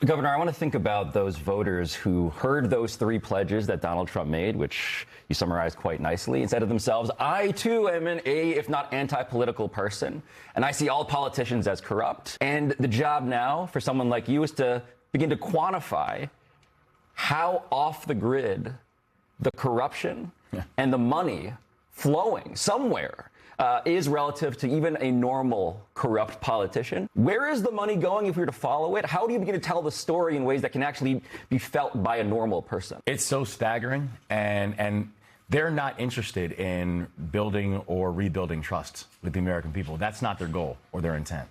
Governor, I want to think about those voters who heard those three pledges that Donald Trump made, which you summarized quite nicely, and said to themselves, I too am if not anti-political person, and I see all politicians as corrupt. And the job now for someone like you is to begin to quantify how off the grid the corruption and the money flowing somewhere is relative to even a normal corrupt politician. Where is the money going if we were to follow it? How do you begin to tell the story in ways that can actually be felt by a normal person? It's so staggering, and they're not interested in building or rebuilding trust with the American people. That's not their goal or their intent.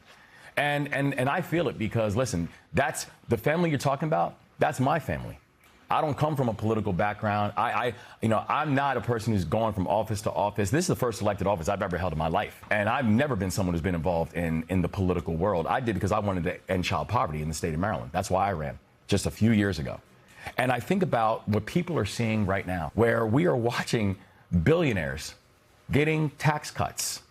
And I feel it because, listen, that's the family you're talking about. That's my family. I don't come from a political background. I'm not a person who's gone from office to office. This is the first elected office I've ever held in my life. And I've never been someone who's been involved in the political world. I did because I wanted to end child poverty in the state of Maryland. That's why I ran just a few years ago. And I think about what people are seeing right now, where we are watching billionaires getting tax cuts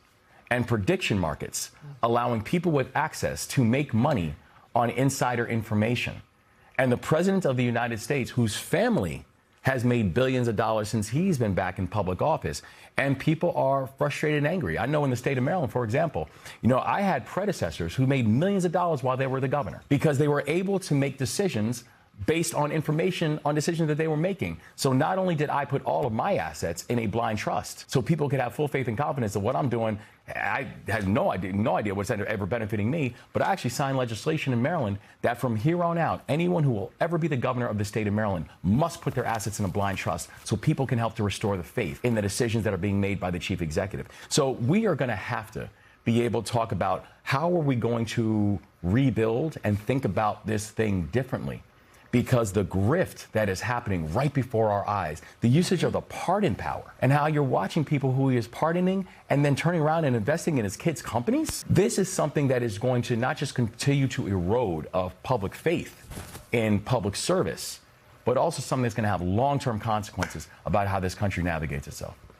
and prediction markets allowing people with access to make money on insider information. And the president of the United States, whose family has made billions of dollars since he's been back in public office. And people are frustrated and angry. I know in the state of Maryland, for example, I had predecessors who made millions of dollars while they were the governor because they were able to make decisions based on information on decisions that they were making. So not only did I put all of my assets in a blind trust so people could have full faith and confidence that what I'm doing, I had no idea what's ever benefiting me, but I actually signed legislation in Maryland that from here on out, anyone who will ever be the governor of the state of Maryland must put their assets in a blind trust so people can help to restore the faith in the decisions that are being made by the chief executive. So we are going to have to be able to talk about how are we going to rebuild and think about this thing differently. Because the grift that is happening right before our eyes, the usage of the pardon power, and how you're watching people who he is pardoning and then turning around and investing in his kids' companies, this is something that is going to not just continue to erode of public faith in public service, but also something that's going to have long-term consequences about how this country navigates itself.